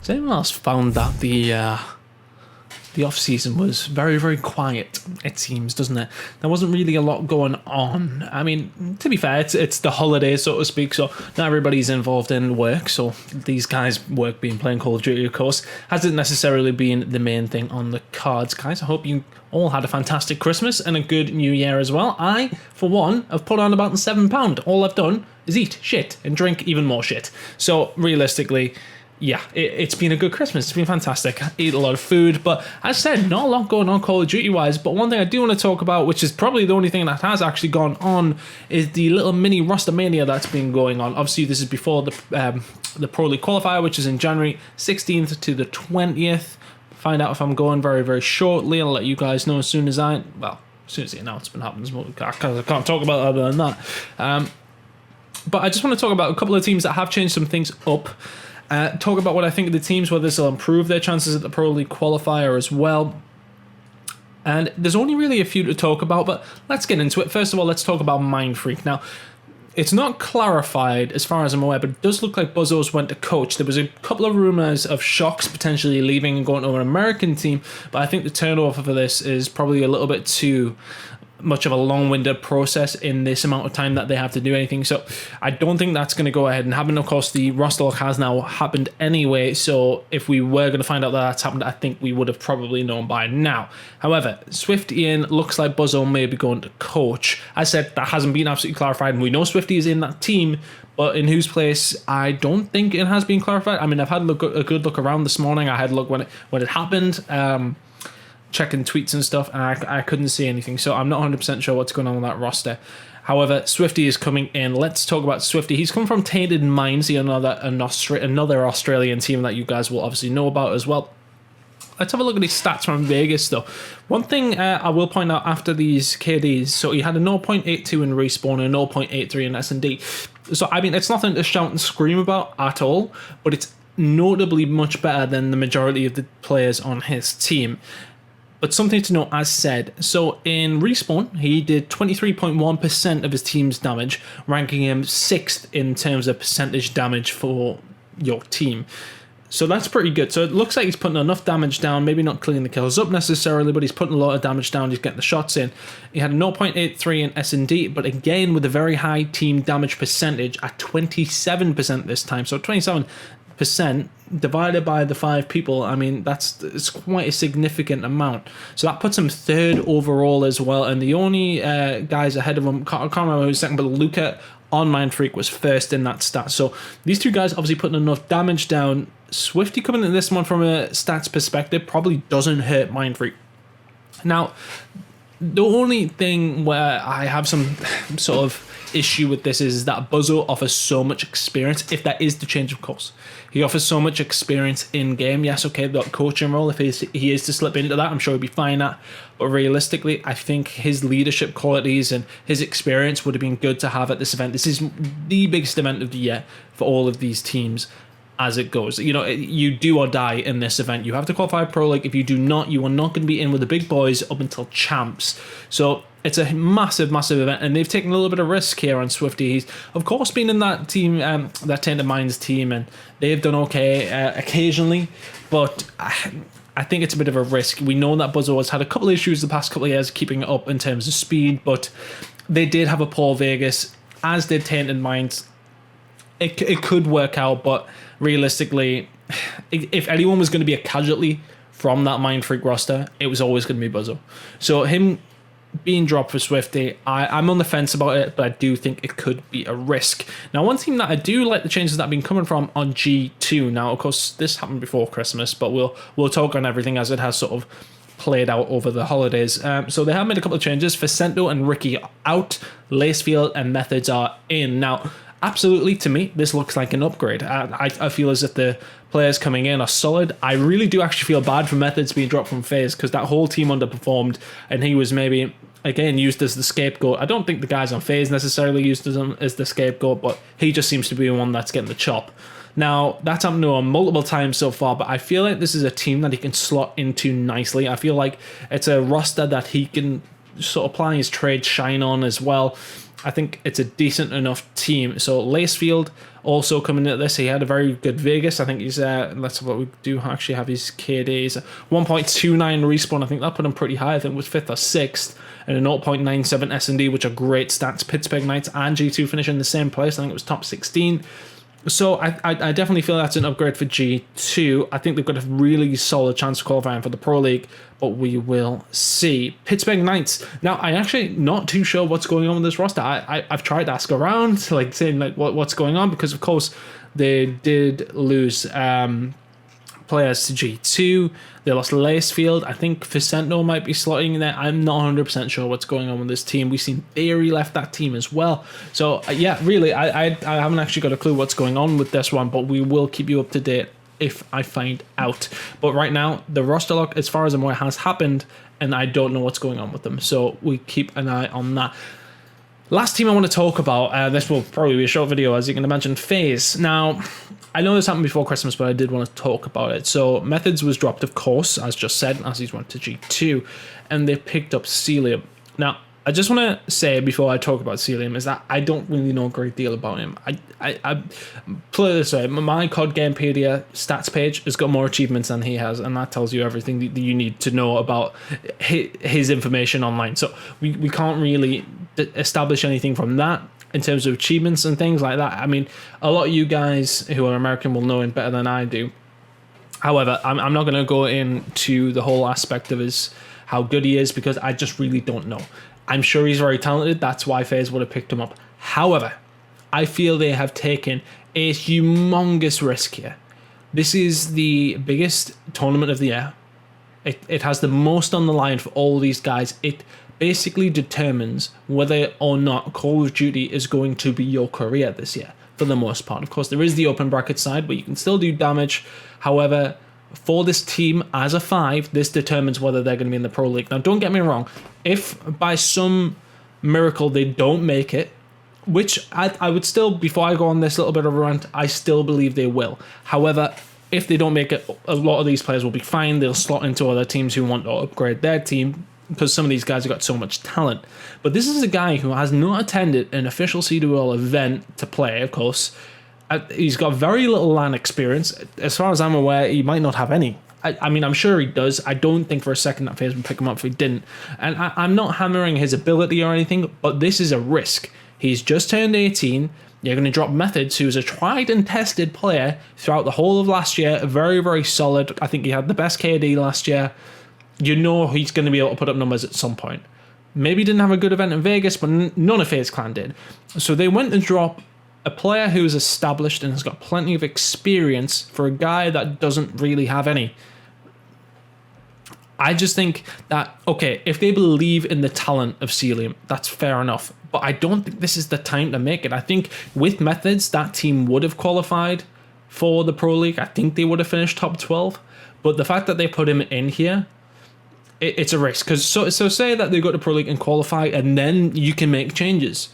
Has anyone else found that the off-season was very, very quiet, it seems, doesn't it? There wasn't really a lot going on. I mean, to be fair, it's the holidays, so to speak, so not everybody's involved in work, so these guys' work being playing Call of Duty, of course, hasn't necessarily been the main thing on the cards. Guys, I hope you all had a fantastic Christmas and a good New Year as well. I, for one, have put on about £7. All I've done is eat shit and drink even more shit. So, realistically, yeah, it's been a good Christmas. It's been fantastic. I eat a lot of food, but as I said, not a lot going on Call of Duty wise. But one thing I do want to talk about, which is probably the only thing that has actually gone on, is the little mini Rostermania that's been going on. Obviously, this is before the Pro League qualifier, which is in January 16th to the 20th. Find out if I'm going very, very shortly. I'll let you guys know as soon as the announcement happens. I can't talk about it other than that. But I just want to talk about a couple of teams that have changed some things up. Talk about what I think of the teams, whether this will improve their chances at the Pro League qualifier as well. And there's only really a few to talk about, but let's get into it. First of all, let's talk about Mindfreak. Now, it's not clarified as far as I'm aware, but it does look like Buzzo's went to coach. There was a couple of rumours of Shocks potentially leaving and going to an American team, but I think the turnover for this is probably a little bit too much of a long-winded process in this amount of time that they have to do anything. So I don't think that's going to go ahead and happen. Of course, the roster lock has now happened anyway, so if we were going to find out that that's happened, I think we would have probably known by now. However, Swifty in looks like Buzzo may be going to coach. As I said, that hasn't been absolutely clarified, and we know Swifty is in that team, but in whose place, I don't think it has been clarified. I mean, I've had a good look around this morning. I had a look when it happened, checking tweets and stuff, and I couldn't see anything, so I'm not 100% sure what's going on with that roster. However, Swifty is coming in. Let's talk about Swifty. He's come from Tainted Minds, another Australian team that you guys will obviously know about as well. Let's have a look at his stats from Vegas, though. One thing I will point out after these KDs, so he had a 0.82 in Respawn and a 0.83 in S&D. So, I mean, it's nothing to shout and scream about at all, but it's notably much better than the majority of the players on his team. But something to note, as said, so in Respawn, he did 23.1% of his team's damage, ranking him 6th in terms of percentage damage for your team. So that's pretty good. So it looks like he's putting enough damage down, maybe not cleaning the kills up necessarily, but he's putting a lot of damage down, he's getting the shots in. He had a 0.83 in S&D, but again with a very high team damage percentage at 27% this time. So 27% divided by the 5 people, I mean, it's quite a significant amount. So that puts him 3rd overall as well, and the only guys ahead of him, I can't remember who's second, but Luca on Mindfreak was 1st in that stat. So these two guys obviously putting enough damage down. Swifty coming in this one from a stats perspective probably doesn't hurt Mindfreak. Now, the only thing where I have some sort of issue with this is that Buzzo offers so much experience, if that is the change of course. He offers so much experience in game. Yes, okay, the coaching role, if he is to slip into that, I'm sure he'll be fine at. But realistically, I think his leadership qualities and his experience would have been good to have at this event. This is the biggest event of the year for all of these teams as it goes. You know, you do or die in this event. You have to qualify Pro League. If you do not, you are not going to be in with the big boys up until champs. So it's a massive, massive event, and they've taken a little bit of risk here on Swifty. He's, of course, been in that team, that Tainted Minds team, and they've done okay occasionally, but I think it's a bit of a risk. We know that Buzzo has had a couple of issues the past couple of years keeping it up in terms of speed, but they did have a poor Vegas, as did Tainted Minds. It could work out, but realistically, if anyone was going to be a casualty from that Mindfreak roster, it was always going to be Buzzo. So him being dropped for Swifty, I'm on the fence about it, but I do think it could be a risk. Now, one team that I do like the changes that have been coming from on G2. Now, of course, this happened before Christmas, but we'll talk on everything as it has sort of played out over the holidays. So they have made a couple of changes. Facento and Ricky out. Lacefield and Methods are in. Now, absolutely, to me, this looks like an upgrade. I feel as if the players coming in are solid. I really do actually feel bad for Methods being dropped from FaZe, because that whole team underperformed, and he was maybe, again, used as the scapegoat. I don't think the guys on FaZe necessarily used him as the scapegoat, but he just seems to be the one that's getting the chop. Now, that's happened to him multiple times so far, but I feel like this is a team that he can slot into nicely. I feel like it's a roster that he can sort of applying his trade shine on as well. I think it's a decent enough team. So Lacefield also coming into this. He had a very good Vegas. I think he's let's what we do actually have his KDs 1.29 respawn. I think that put him pretty high. I think it was 5th or 6th, and a 0.97 S&D, which are great stats. Pittsburgh Knights and G2 finish in the same place. I think it was top 16. So I definitely feel that's an upgrade for G2. I think they've got a really solid chance of qualifying for the Pro League, but we will see. Pittsburgh Knights. Now, I'm actually not too sure what's going on with this roster. I've tried to ask around, like saying like what's going on, because of course they did lose players to G2. They lost Lacefield. I think Vicento might be slotting in there. I'm not 100% sure what's going on with this team. We've seen Theory left that team as well. So yeah, really, I haven't actually got a clue what's going on with this one, but we will keep you up to date if I find out. But right now, the roster lock, as far as I'm aware, has happened, and I don't know what's going on with them. So we keep an eye on that. Last team I want to talk about, this will probably be a short video, as you can imagine, FaZe. Now, I know this happened before Christmas, but I did want to talk about it. So, Methods was dropped, of course, as just said, as he's went to G2, and they picked up Cellium. Now, I just want to say, before I talk about Cellium, is that I don't really know a great deal about him. I put it this way, my CoD Gamepedia stats page has got more achievements than he has, and that tells you everything that you need to know about his information online. So, we can't really establish anything from that in terms of achievements and things like that. I mean, a lot of you guys who are American will know him better than I do. However, I'm not going to go into the whole aspect of how good he is, because I just really don't know. I'm sure he's very talented. That's why FaZe would have picked him up. However, I feel they have taken a humongous risk here. This is the biggest tournament of the year. It has the most on the line for all these guys. It basically determines whether or not Call of Duty is going to be your career this year, for the most part. Of course, there is the open bracket side where you can still do damage. However, for this team as a 5, this determines whether they're going to be in the Pro League. Now, don't get me wrong. If by some miracle they don't make it, which I would still, before I go on this little bit of a rant, I still believe they will. However, if they don't make it, a lot of these players will be fine. They'll slot into other teams who want to upgrade their team, because some of these guys have got so much talent. But this is a guy who has not attended an official C2L event to play, of course. He's got very little LAN experience. As far as I'm aware, he might not have any. I mean, I'm sure he does. I don't think for a second that FaZe would pick him up if he didn't. And I'm not hammering his ability or anything, but this is a risk. He's just turned 18. You're going to drop Methods, who's a tried and tested player throughout the whole of last year. Very, very solid. I think he had the best KD last year. You know he's going to be able to put up numbers at some point. Maybe he didn't have a good event in Vegas, but none of FaZe Clan did. So they went and dropped a player who is established and has got plenty of experience for a guy that doesn't really have any. I just think that, okay, if they believe in the talent of Cellium, that's fair enough. But I don't think this is the time to make it. I think with Methods, that team would have qualified for the Pro League. I think they would have finished top 12. But the fact that they put him in here, it's a risk. Because so say that they go to Pro League and qualify, and then you can make changes.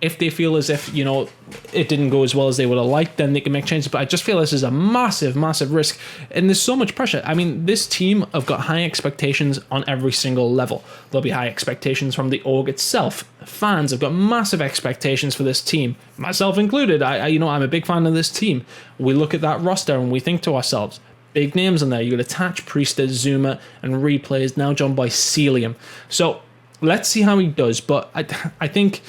If they feel as if, it didn't go as well as they would have liked, then they can make changes. But I just feel this is a massive, massive risk. And there's so much pressure. I mean, this team have got high expectations on every single level. There'll be high expectations from the org itself. Fans have got massive expectations for this team, myself included. I'm a big fan of this team. We look at that roster and we think to ourselves, big names in there. You got Attach, Priestess, Zuma, and Replays, now joined by Cellium. So let's see how he does. But I think,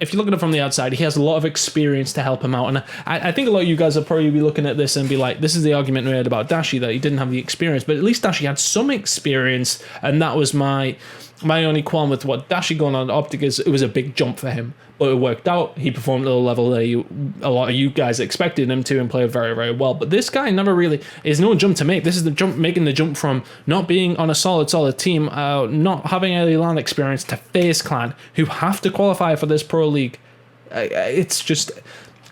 if you look at it from the outside, he has a lot of experience to help him out. And I think a lot of you guys will probably be looking at this and be like, this is the argument we had about Dashi, that he didn't have the experience. But at least Dashi had some experience, and that was my only qualm with what Dashi going on Optic is. It was a big jump for him, but it worked out. He performed at a level that a lot of you guys expected him to, and played very, very well. But this guy never really is no jump to make. This is the jump, making the jump from not being on a solid team, not having any LAN experience, to FaZe Clan, who have to qualify for this Pro League. It's just,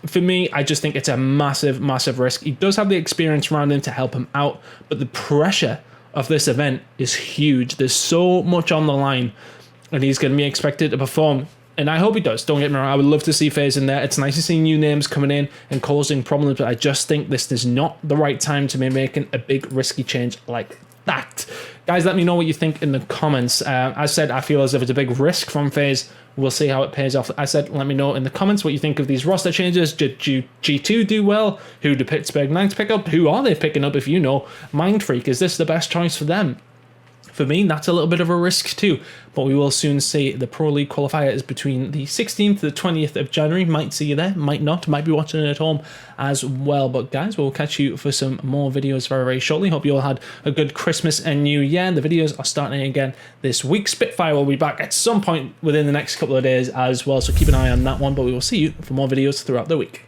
for me, I just think it's a massive, massive risk. He does have the experience around him to help him out, but the pressure of this event is huge. There's so much on the line, and he's going to be expected to perform. And I hope he does. Don't get me wrong. I would love to see FaZe in there. It's nice to see new names coming in and causing problems, but I just think this is not the right time to be making a big risky change like that. Guys, let me know what you think in the comments. As I said, I feel as if it's a big risk from FaZe. We'll see how it pays off. I said, let me know in the comments what you think of these roster changes. Did G2 do well? Who do Pittsburgh Knights pick up? Who are they picking up if you know? Mindfreak, is this the best choice for them? For me, that's a little bit of a risk too, but we will soon see. The Pro League qualifier is between the 16th to the 20th of January. Might see you there, might not, might be watching it at home as well. But guys, we'll catch you for some more videos very, very shortly. Hope you all had a good Christmas and New Year. The videos are starting again this week. Spitfire will be back at some point within the next couple of days as well, so keep an eye on that one. But we will see you for more videos throughout the week.